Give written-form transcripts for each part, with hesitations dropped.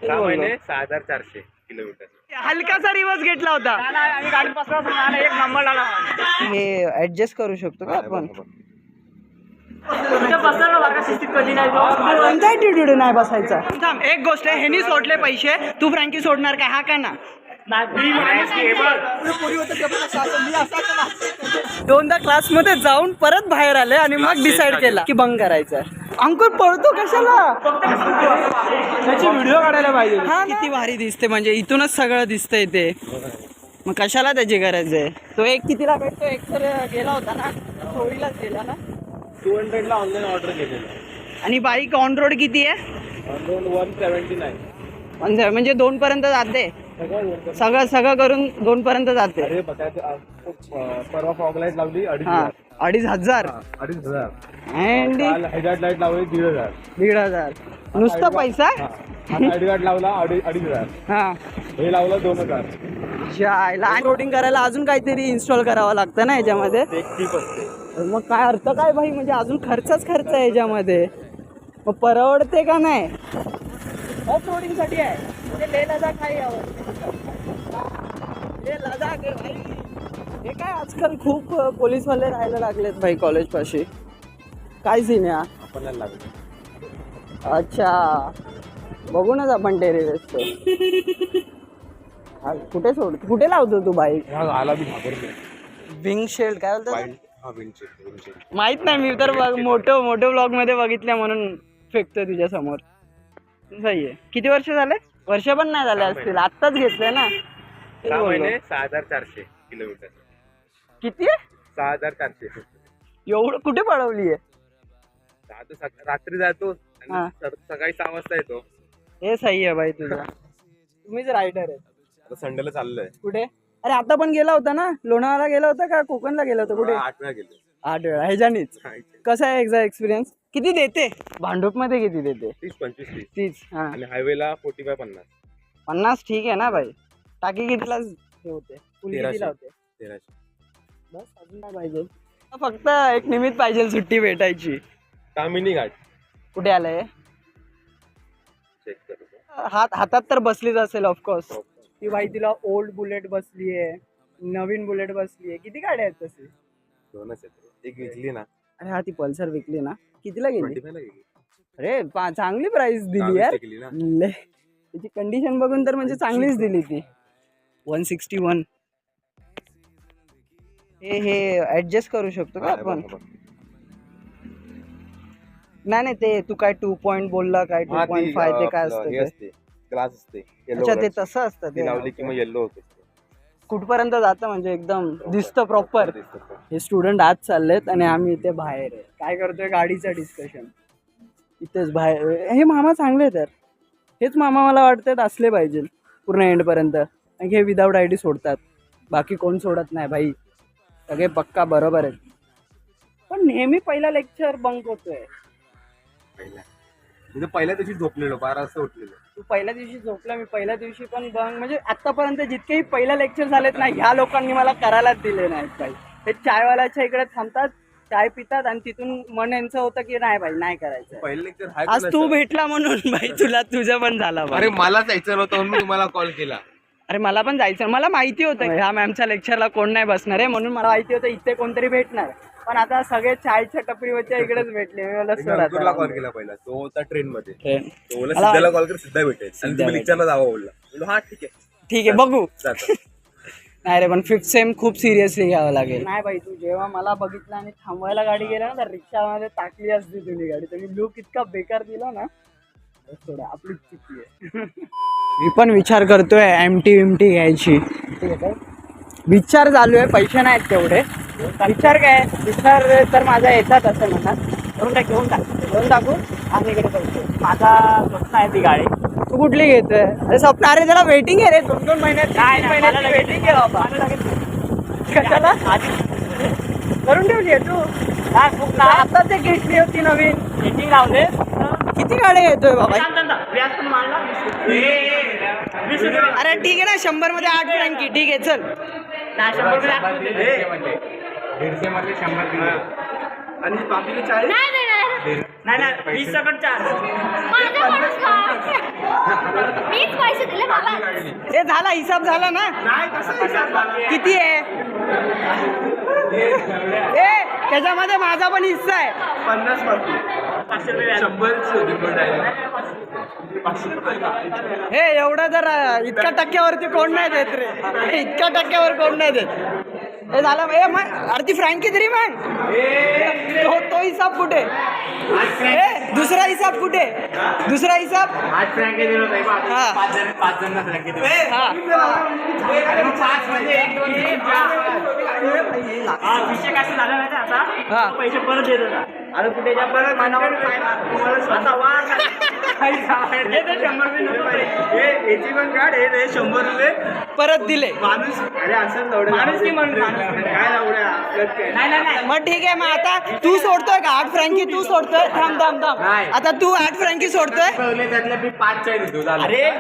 6 महिने 6400 किलोमीटर. हलकासा रिवर्स घेतला होता. एक नंबर आला. हे ऍडजस्ट करू शकतो का आपण? कोणता ॲटिट्यूड नाही बसायचा. थांब, एक गोष्ट आहे, ह्यानी सोडले पैसे, तू फ्रँकी सोडणार काय? हा का ना? दोनदा क्लासमध्ये जाऊन परत बाहेर आले आणि मग डिसाईड केला की बंग करायचं. अंकुर पळतो कशाला? त्याची व्हिडिओ काढायला पाहिजे. हा, किती भारी दिसते, म्हणजे इथूनच सगळं दिसतंय ते. मग कशाला त्याची गरज आहे? तो एक कितीला भेटतो? एक तर गेला होता ना, चोरीलाच गेला ना. 200 ला ऑनलाईन ऑर्डर केलेलं. आणि बाईक ऑन रोड किती आहे? On road 179. म्हणजे 2 पर्यंत जाते. सगळं करून 2 पर्यंत जाते. अरे परवा फॉग लाईट लावली 2,500. 2,500. 2,500. आणि हेडलाईट लाईट लावली 1,500. 1,500 नुसता पैसा. हेडलाईट लावला 2,500. हा, हे लावलं 2,000. लोडिंग करायला अजून काहीतरी इन्स्टॉल करावं लागतं ना याच्यामध्ये. एक टीप असते. मग काय अर्थ काय भाई? म्हणजे अजून खर्च आहे याच्यामध्ये. मग परवडते का नाही? ऑफ रोडिंग साठी आहे. म्हणजे लेह लडाख आहे यावर. लेह लडाख आहे भाई. हे काय आजकाल खूप पोलीसवाले राहायला लागलेत भाई कॉलेज पाशी. काय सीन आहे? आपल्याला लागलं. अच्छा, बघूनच आपण टेरेस. कुठे लावतो तू बाईक? आला बी घाबरतो. विंग शेल्ड काय बोलतो? विंडशील्ड. माहित नाही, मी तर मोठं ब्लॉग मध्ये बघितल्या म्हणून फेकतो तुझ्या समोर. सही आहे. किती वर्ष झाले? वर्ष पण नाही झाले असतील, आत्ताच घेतलंय ना. 6 महिने 6400 किलोमीटर. किती आहे? 6400. एवढं कुठे पळवली आहे? रात्री जातो हा. आणि सकाळी 6 वाजता येतो. हे सही आहे भाई तुझा. तुम्हीच रायडर आहे. आता संडेला चाललोय. कुठे? अरे आता पण गेला होता ना, लोणावळा गेला होता का कोकणला गेला होता? कुठे? 8 वेळा गेलो. 8 वेळा. ह्याच्यानीच. कसा आहे एक्झा एक्सपिरियन्स? किती देते भांडूप मध्ये? किती देते? 30-25. 30. हा, आणि हायवेला 45-50. 50 ठीक आहे ना भाई. टाकी कितीला हे होते? फुल कितीला होते? 1300. बस, अजून काय पाहिजे? फक्त एक निमित्त पाहिजे सुट्टी भेटायची. तामिनी घाट कुठे आलंय? चेक करतो. हातात तर बसलीच असेल ऑफकोर्स. ती बाई तिला ओल्ड बुलेट बसलीये, नवीन बुलेट बसलीये. किती गाड्या आहेत तशी? 2च आहेत. एक विकली ना. अरे हा, ती पल्सर विकली ना. कितीला गेली? 25 ला गेली. अरे चांगली प्राइस दिली यार. विकली ना. त्याची कंडिशन बघून तर म्हणजे चांगलीच दिली ती. 161. हे ऍडजस्ट करू शकतो का आपण? नाही ते तू काय 2 पॉईंट बोलला, काय 2.5 ते काय असतं ते? ग्लास असते. अच्छा, ते तसं असतं ते. लावली की मग येलो होते. कुठपर्यंत जातं म्हणजे एकदम दिसतं प्रॉपर. हे स्टुडंट आज चाललेत आणि आम्ही इथे बाहेर आहे. काय करतोय? गाडीचं डिस्कशन इथेच बाहेर. हे मामा चांगले तर, हेच मामा मला वाटतात असले पाहिजे पूर्ण एंडपर्यंत. आणि हे विदाऊट ID सोडतात, बाकी कोण सोडत नाही भाई. सगळे पक्का बरोबर आहेत. पण नेहमी पहिला लेक्चर बंक होतोय. पहिल्या दिवशी झोपलेलो, 12 वाजता उठलेलो. तू पहिल्या दिवशी झोपला, मी पहिल्या दिवशी पण बंक. म्हणजे आतापर्यंत जितकेही पहिला लेक्चर झालेत ना, ह्या लोकांनी मला करायलाच दिले नाहीत भाई. ते चायवाल्याच्या इकडे थांबतात, चाय पितात आणि तिथून मन यांचं होतं की नाही भाई नाही करायचं. पहिलं लेक्चर आज तू भेटला म्हणून भाई तुझं पण झाला. अरे मला जायचं नव्हतं म्हणून तुम्हाला कॉल केला. अरे मला पण जायचं. मला माहिती होतं ह्या मॅमच्या लेक्चरला कोण नाही बसणार आहे, म्हणून मला माहिती होतं इथे कोणतरी भेटणार. पण आता सगळे चायच्या टपरीवरच्या इकडेच भेटले. मी कॉल केला पहिला, तो होता ट्रेन मध्ये. तो बोलला सिद्धाला कॉल कर, सिद्धा भेटेल आणि तुम्ही लेक्चरला जावा बोलला. हा ठीक आहे बघू. नाही रे, पण 5th सेम खूप सिरियसली घ्यावं लागेल. नाही भाई, तू जेव्हा मला बघितलं आणि थांबवायला गाडी गेला ना, तर रिक्षामध्ये टाकली असती तुझी गाडी. तुम्ही लुक इतका बेकार दिला ना, थोडं आपलीच चुकी आहे. मी पण विचार करतोय MT घ्यायची. विचार चालू आहे, पैसे नाहीत तेवढे. विचार तर माझा येतात असं म्हणा. घेऊन टाकू आणि इकडे पैसे. माझा स्वप्न आहे ती गाडी. तू कुठली घेतोय? अरे स्वप्न, अरे त्याला वेटिंग आहे रे. 2-2 महिन्यात, 3 महिन्यात वेटिंग आहे बाबा. कशाला करून ठेवली आहे तू? आता ते घेतली होती नवीन, वेटिंग लावले. किती गाड्या घेतोय बाबा? अरे ठीक आहे ना, 100 मध्ये 8 फ्रँकी. ठीक आहे चल. 100 मध्ये 150 मध्ये 100 दिले आणि बाकीचे 40. नाही 20 सकट 4. मी पैसे दिले मला. हे झाला हिसाब झाला ना. किती आहे ए त्याच्यामध्ये माझा पण हिस्सा आहे. 50 बाकी 100 हे एवढं जर इतक्या टक्क्यावरती कोण नाही देत रे. इतक्या टक्क्यावर कोण नाही देत. हे झालं ए मग अर्धी फ्रँकी तरी मग. तो हिसाब कुठे. ए दुसरा हिसाब कुठे. दुसरा हिसाब. 8 फ्रँकी दिलो नाही बा. हा. 5 जण फ्रँकी दिलो. हा. अरे मग 5 म्हणजे 1 2 3 4 विषय काय झाला माहिती आता. हा. पैसे परत देत होता. आता कुठे जा परत मानावर आता वार काही हे ते 100 रुपये नको रे. हे याची पण काढ हे 100 रुपये परत दिले. माणूस अरे असं लवडे माणूस की म्हणून काय लवडे आपल्यात काय नाही मग ठीक आहे. मग आता तू सोडतोय का 8 फ्रँकी. तू सोडतोय. थांब थांब थांब. नाही. आता तू 8 फ्रँकी सोडतोय. पहिले त्यातले मी 5 चाय देतो झालं. अरे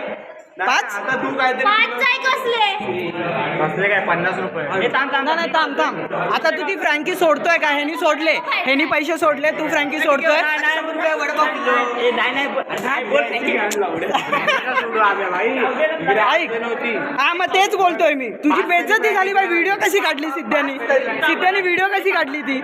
5. आता तू काय तरी 5 जाय कसले. बसले काय 50 रुपये. हे थांब थांब नाही थांब थांब. आता तू ती फ्रँकी सोडतोय का. ह्यानी सोडले. ह्यानी पैसे सोडले. तू फ्रँकी सोडतोय. ऐक. हा मग तेच बोलतोय मी. तुझी बेइज्जती झाली बाई. व्हिडिओ कशी काढली सिद्ध्यानी. सिद्ध्यानी व्हिडिओ कशी काढली ती.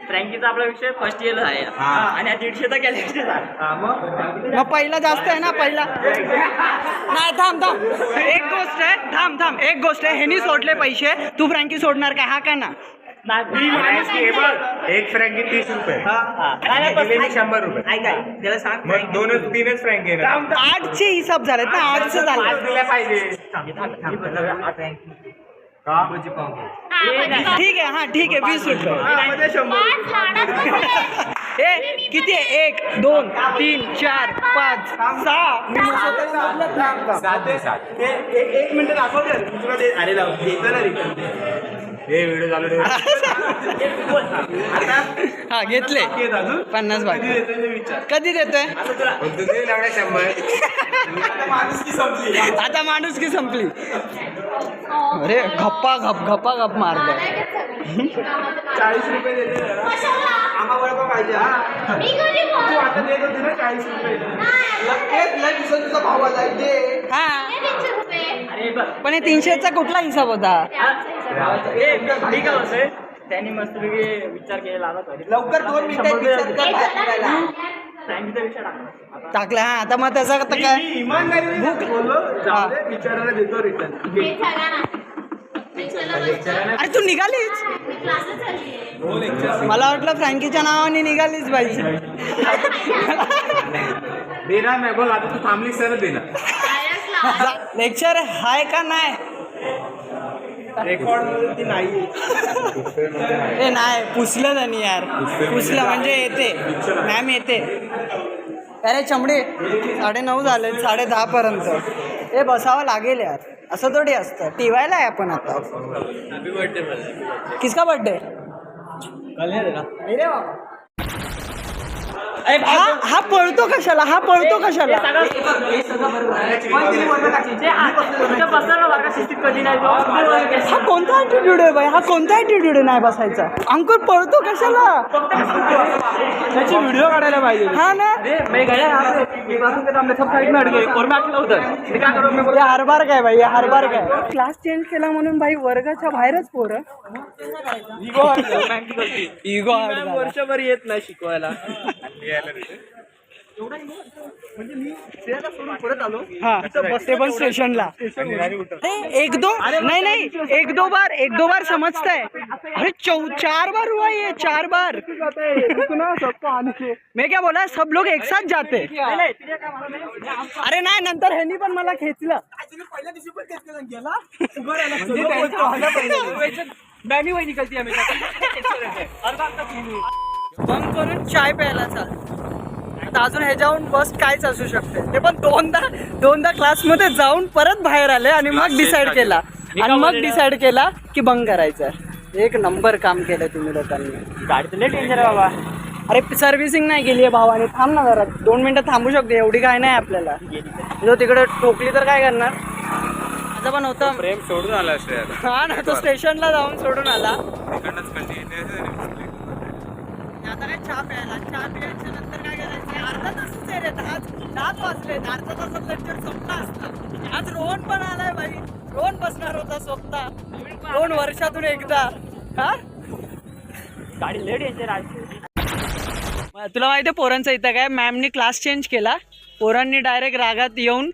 फ्रँकीचा आपला विषय फर्स्ट इयर आहे आणि 150चा गॅलेक्सी झाला. मग पहिला जास्त आहे ना. पहिला नाही. थांब थांब. एक गोष्ट आहे. थांब थांब. एक गोष्ट आहे. ह्यानी सोडले पैसे. तू फ्रँकी सोडणार का. हा का ना. एक फ्रँकी 30 रुपये. दिले मी 100 रुपये. त्याला सांग मग 2-3च फ्रँकी आहे ना. 8चे हिसाब झालेत ना. 8चं झालं. 5 दिल्या पाहिजे. हा, म्हणजे ठीक आहे. हा ठीक आहे. 20 रुपये. 5 लाडात कसले. ए किती आहे. 1 2 3 4 5 6. मी स्वतः मोजलेत ना. 7 एक मिनिट दाखव तर तुला अरे देतो ना रिटर्न. हे व्हिडिओ चालू ठेव. हा घेतले. 50 बाकी. कधी देतोय. तुझे लावड्या 100. आता माणूस की संपली. अरे गप्पा गप गप्पा गप मारतो. 40 रुपये देते जरा. कशाला? आम्हाला पण पाहिजे. हा मी कधी तू आता देत होती ना 40 रुपये. तुझा भाव आला दे. हा 300 रुपये. पण हे 300चा कुठला हिसाब होता. ठीक आहे. त्यांनी मस्तपैकी विचार केलेला आता लवकर 2 मिनिटात विचार कर भाजीपाला. फ्रँकीचा विषय टाकला. टाकला. हा आता मग त्याचा आता काय. इमानदारीने बोललो जाऊ दे विचारायला देतो रिटर्न. हे चला ना. हे चला बस. अरे तू निघालीच. मी क्लासला चालली. मला वाटलं फ्रँकीच्या नावाने निघालीच बाई. देणार नाही बोल. आता तू थांबलीस तर देणार. लेक्चर हाय का नाही. रेकॉर्ड मध्ये ती नाही. ए नाही पुसलं त्यांनी यार. पुसलं म्हणजे येते. मॅम येते. अरे चमडे 9:30 झाले. 10:30 पर्यंत. हे बसावं लागेल यार. असं थोडी असतं. टिवायला आहे आपण आता. किसका बर्थडे. हा पळतो कशाला. हा पळतो कशाला. हा कोणता ॲटिट्यूड आहे बाई. हा कोणता ॲटिट्यूड आहे नाही बसायचा. अंकुर पळतो कशाला. त्याची व्हिडिओ काढायला पाहिजे. हा ना. हे हरबार काय बाई. हरबार काय. क्लास चेंज केला म्हणून भाई वर्गाच्या बाहेरच पोरं. इगो वर्षभर येत नाही शिकवायला. हा ते पण स्टेशनला. एक दो बार समजताय. अरे 4 बार हुआ ये. 4 बार. मैं क्या बोला सब लोग एक साथ जाते. अरे नाही नंतर ह्यांनी पण मला खेचलं. बंक करून चाय प्यायला चाल. आता अजून ह्याच्याहून बस कायच असू शकते. ते पण दोनदा क्लासमध्ये जाऊन परत बाहेर आले आणि मग डिसाईड केला की बंक करायचं. एक नंबर काम केलं तुम्ही लोकांनी. गाडी तर लय डेंजर आहे बाबा. अरे सर्व्हिसिंग नाही केली आहे भावाने. थांब ना जरा 2 मिनिटं थांबू शकते. एवढी काय नाही आपल्याला. जो तिकडे ठोकली तर काय करणार. माझं पण होतं प्रेम सोडून आला. हा ना. तो स्टेशनला जाऊन सोडून आला. आता काय चहा प्यायला. चहा प्यायच्या नंतर काय करायचं. अर्धा तासच आहे रे. 10 वाजले. अर्धा तासात लेक्चर संपला असता. आज रोहन पण आलाय भाई. रोहन बसणार होता स्वतः 2 वर्षातून एकदा. हा गाडी लेट यायची राज. तुला माहितीये पोरांचं इथं काय, मॅमनी क्लास चेंज केला, पोरांनी डायरेक्ट रागात येऊन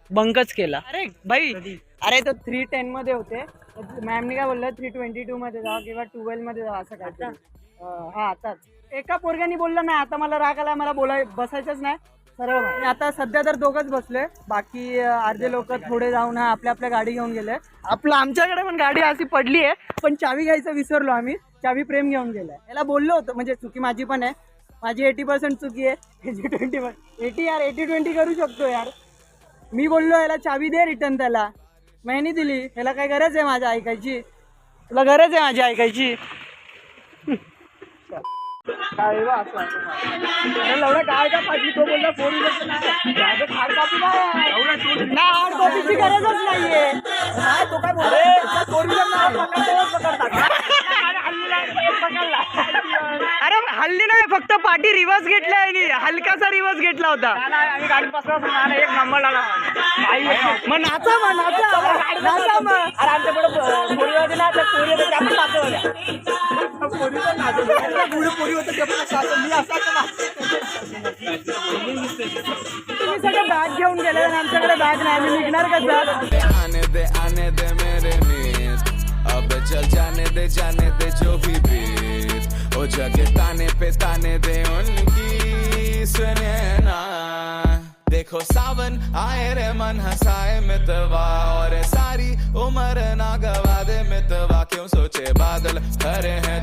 बंकच केला. अरे भाई, अरे तो 310 मध्ये होते, मॅमनी काय बोललं 322 मध्ये जा किंवा 12 मध्ये जा असं काय. हा आताच एका पोरग्यानी बोललं नाही, आता मला राग आला, मला बसायचंच नाही सरळ. आता सध्या तर दोघंच बसले, बाकी अर्धे लोक थोडे जाऊन आपल्या आपल्या गाडी घेऊन गेले. आमच्याकडे पण गाडी अशी पडली आहे, पण चावी घ्यायचं विसरलो आम्ही. चावी प्रेम घेऊन गेलाय. याला बोललो होतो, म्हणजे चुकी माझी पण आहे, माझी 80% चुकी आहे, 80 यार 80-20 करू शकतो यार. मी बोललो याला चावी दे रिटर्न, त्याला नाही दिली. याला काय गरज आहे माझ्या ऐकायची? तुला गरज आहे माझी ऐकायची? काय एवढा काय का पाहिजे? तो बोलला 4 व्हीलर नाही, हार्ड कॉपी नाही, हार्ड कॉपीची गरजच नाहीये. तो काय बोलला 4 व्हीलर अरे हल्ली नाही, फक्त पाठी रिव्हर्स घेतला आहे, हलकासा रिव्हर्स घेतला होता. आम्ही गाडी बसला एक नंबर लागला. मग नाचा मग नाचा मग. अरे आमच्या पुढे पोरी होती ना, त्या पोरी होत्या त्या पण नाचत होत्या. पोरी होतं ते पण असं मी असं तुम्ही सगळं बॅग घेऊन गेले आणि आमच्याकडे बॅग नाही, आम्ही निघणार कसं? आने दे मेरे नींद, अब चल जाने दे जो भी बीत, ओ जगे ताने दे उनकी सुने ना. देखो सावन आए रे मन हंसाए मितवा, और सारी उम्र ना गवा दे मितवा, क्यों सोचे बादल खरे हैं